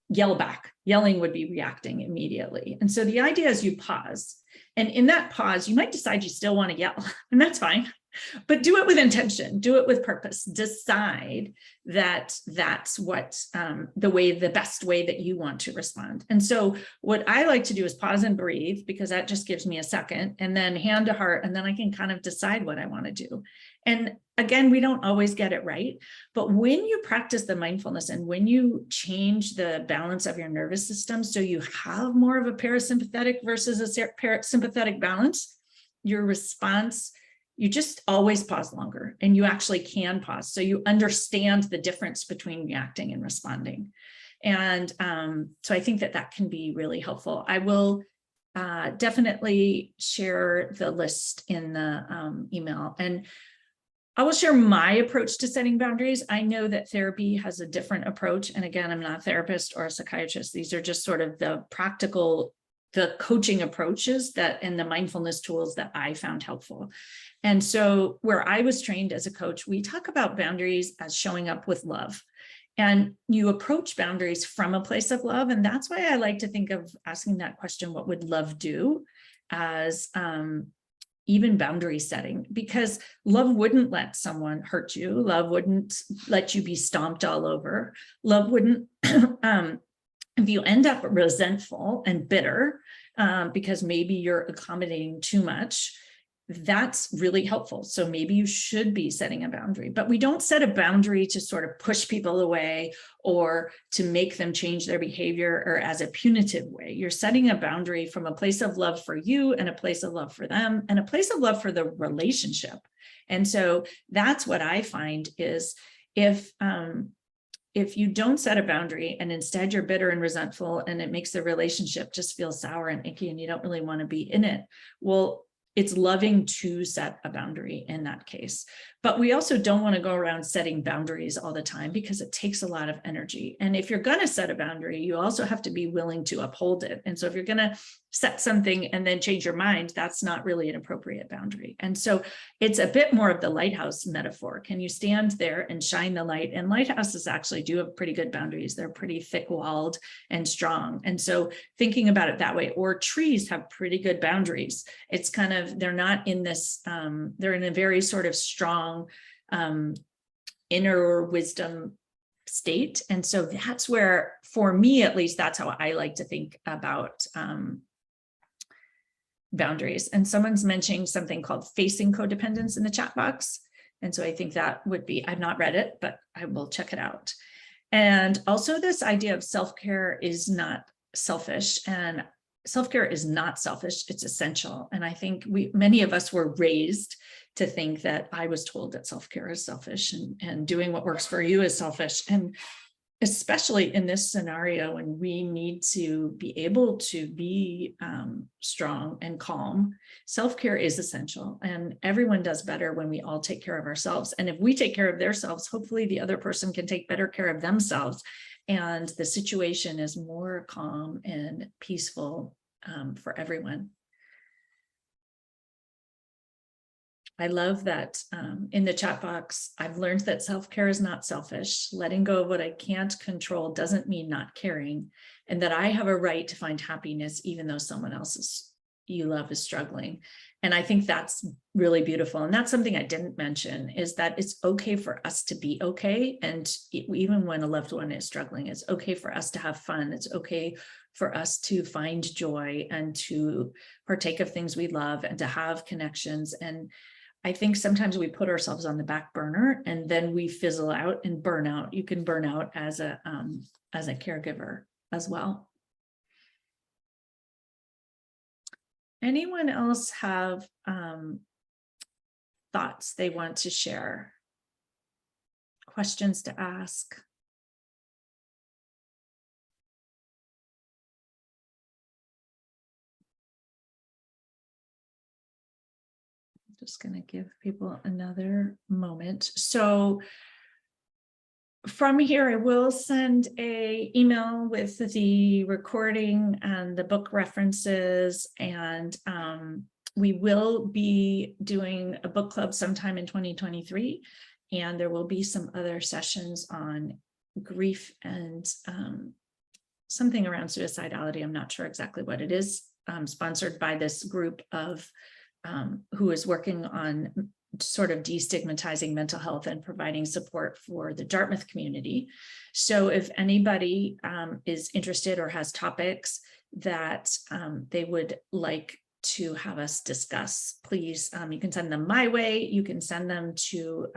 yell back. Yelling would be reacting immediately. And so the idea is you pause. And in that pause, you might decide you still want to yell, and that's fine. But do it with intention, do it with purpose. Decide that that's what the best way that you want to respond. And so what I like to do is pause and breathe, because that just gives me a second, and then hand to heart, and then I can kind of decide what I want to do. And again, we don't always get it right, but when you practice the mindfulness and when you change the balance of your nervous system, so you have more of a parasympathetic versus a parasympathetic balance, your response, you just always pause longer, and you actually can pause. So you understand the difference between reacting and responding. And so I think that that can be really helpful. I will definitely share the list in the email, and I will share my approach to setting boundaries. I know that therapy has a different approach. And again, I'm not a therapist or a psychiatrist. These are just sort of the practical, the coaching approaches that, and the mindfulness tools that I found helpful. And so where I was trained as a coach, we talk about boundaries as showing up with love. And you approach boundaries from a place of love. And that's why I like to think of asking that question, what would love do, as even boundary setting, because love wouldn't let someone hurt you. Love wouldn't let you be stomped all over. Love wouldn't, if you end up resentful and bitter because maybe you're accommodating too much, that's really helpful. So maybe you should be setting a boundary, but we don't set a boundary to sort of push people away or to make them change their behavior or as a punitive way. You're setting a boundary from a place of love for you and a place of love for them and a place of love for the relationship. And so that's what I find is if you don't set a boundary and instead you're bitter and resentful and it makes the relationship just feel sour and icky and you don't really want to be in it, well, it's loving to set a boundary in that case. But we also don't want to go around setting boundaries all the time because it takes a lot of energy. And if you're going to set a boundary, you also have to be willing to uphold it. And so if you're going to set something and then change your mind, that's not really an appropriate boundary. And so it's a bit more of the lighthouse metaphor. Can you stand there and shine the light? And lighthouses actually do have pretty good boundaries. They're pretty thick-walled and strong. And so thinking about it that way, or trees have pretty good boundaries. It's kind of, they're not in this, they're in a very sort of strong inner wisdom state. And so that's where, for me at least, that's how I like to think about boundaries. And someone's mentioning something called facing codependence in the chat box. And so I think that would be, I've not read it, but I will check it out. And also this idea of self-care is not selfish, and self-care is not selfish, it's essential. And I think many of us were raised to think that, I was told that self-care is selfish and doing what works for you is selfish. And especially in this scenario, when we need to be able to be strong and calm, self-care is essential. And everyone does better when we all take care of ourselves. And if we take care of themselves, hopefully the other person can take better care of themselves. And the situation is more calm and peaceful for everyone. I love that in the chat box, I've learned that self-care is not selfish. Letting go of what I can't control doesn't mean not caring, and that I have a right to find happiness even though someone else you love is struggling. And I think that's really beautiful. And that's something I didn't mention, is that it's okay for us to be okay. And even when a loved one is struggling, it's okay for us to have fun. It's okay for us to find joy and to partake of things we love and to have connections. And I think sometimes we put ourselves on the back burner and then we fizzle out and burn out. You can burn out as a caregiver as well. Anyone else have thoughts they want to share? Questions to ask? Just going to give people another moment. So from here, I will send an email with the recording and the book references, and we will be doing a book club sometime in 2023, and there will be some other sessions on grief and something around suicidality. I'm not sure exactly what it is, sponsored by this group of who is working on sort of destigmatizing mental health and providing support for the Dartmouth community. So if anybody is interested or has topics that they would like to have us discuss, please, you can send them my way. You can send them to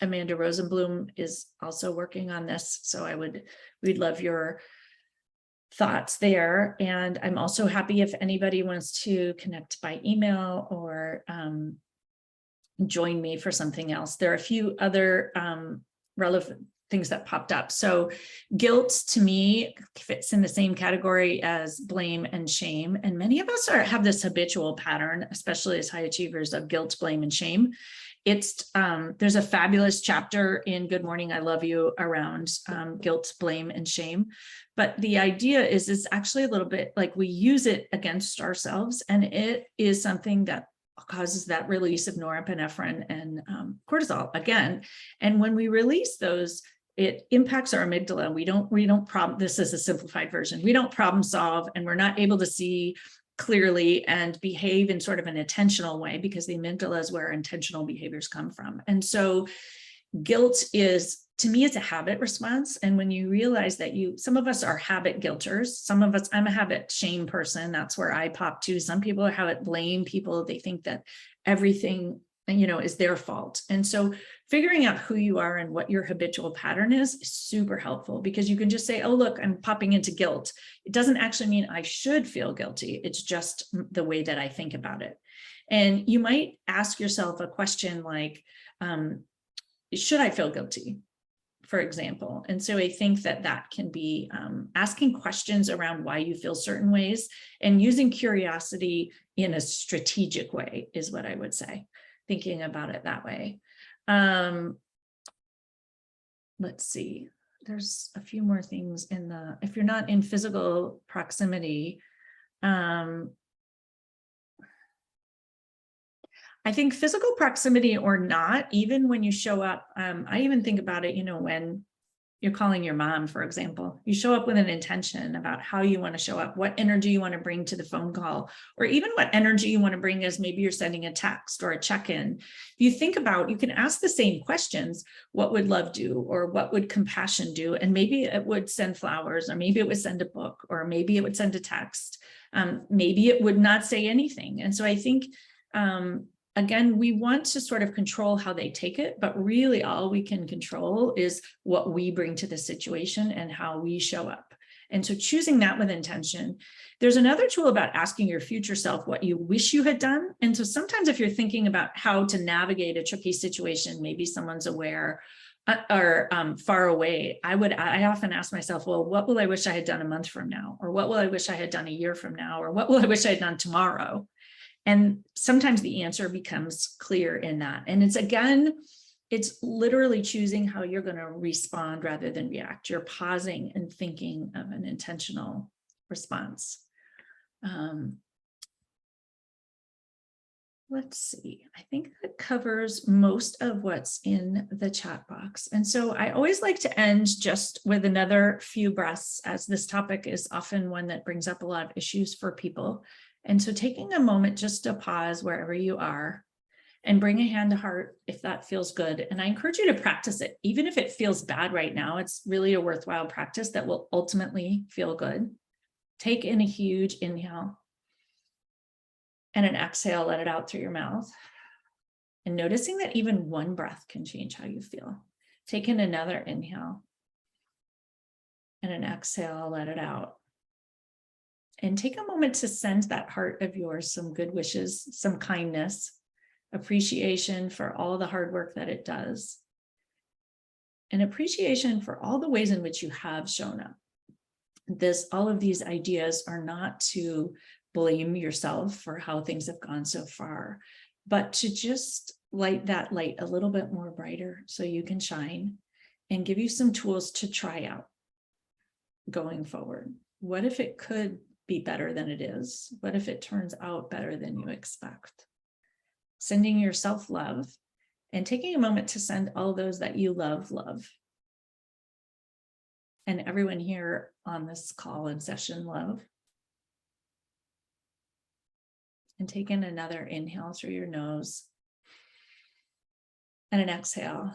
Amanda Rosenblum is also working on this. So we'd love your thoughts there. And I'm also happy if anybody wants to connect by email or join me for something else. There are a few other relevant things that popped up. So guilt to me fits in the same category as blame and shame. And many of us have this habitual pattern, especially as high achievers, of guilt, blame, and shame. It's there's a fabulous chapter in Good Morning, I Love You around guilt, blame, and shame. But the idea is it's actually a little bit like we use it against ourselves, and it is something that causes that release of norepinephrine and cortisol again. And when we release those, it impacts our amygdala. We don't problem. This is a simplified version. We don't problem solve, and we're not able to see clearly and behave in sort of an intentional way, because the amygdala is where intentional behaviors come from. And so guilt is, to me, it's a habit response. And when you realize that some of us are habit guilters, some of us, I'm a habit shame person. That's where I pop to. Some people are habit blame people. They think that everything, is their fault. And so figuring out who you are and what your habitual pattern is super helpful, because you can just say, oh, look, I'm popping into guilt. It doesn't actually mean I should feel guilty. It's just the way that I think about it. And you might ask yourself a question like, should I feel guilty, for example? And so I think that can be asking questions around why you feel certain ways, and using curiosity in a strategic way is what I would say, thinking about it that way. Let's see, there's a few more things if you're not in physical proximity, I think physical proximity or not, even when you show up, I even think about it, when you're calling your mom, for example, you show up with an intention about how you want to show up, what energy you want to bring to the phone call, or even what energy you want to bring as maybe you're sending a text or a check-in. You think about, you can ask the same questions. What would love do? Or what would compassion do? And maybe it would send flowers, or maybe it would send a book, or maybe it would send a text. Maybe it would not say anything. And so I think, again, we want to sort of control how they take it, but really all we can control is what we bring to the situation and how we show up. And so choosing that with intention. There's another tool about asking your future self what you wish you had done. And so sometimes if you're thinking about how to navigate a tricky situation, maybe someone's aware or far away, I often ask myself, well, what will I wish I had done a month from now? Or what will I wish I had done a year from now? Or what will I wish I had done tomorrow? And sometimes the answer becomes clear in that. And it's literally choosing how you're going to respond rather than react. You're pausing and thinking of an intentional response. Let's see, I think that covers most of what's in the chat box. And so I always like to end just with another few breaths, as this topic is often one that brings up a lot of issues for people. And so taking a moment just to pause wherever you are and bring a hand to heart if that feels good. And I encourage you to practice it. Even if it feels bad right now, it's really a worthwhile practice that will ultimately feel good. Take in a huge inhale and an exhale, let it out through your mouth. And noticing that even one breath can change how you feel. Take in another inhale and an exhale, let it out. And take a moment to send that heart of yours some good wishes, some kindness, appreciation for all the hard work that it does, and appreciation for all the ways in which you have shown up. All of these ideas are not to blame yourself for how things have gone so far, but to just light that light a little bit more brighter so you can shine, and give you some tools to try out going forward. What if it could be better than it is? What if it turns out better than you expect? Sending yourself love and taking a moment to send all those that you love. and everyone here on this call and session love. And take in another inhale through your nose and an exhale.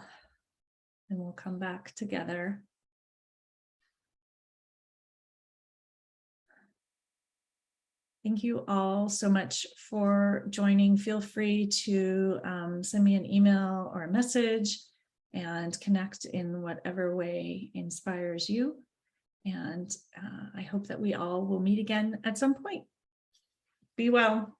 And we'll come back together. Thank you all so much for joining. Feel free to send me an email or a message and connect in whatever way inspires you. And I hope that we all will meet again at some point. Be well.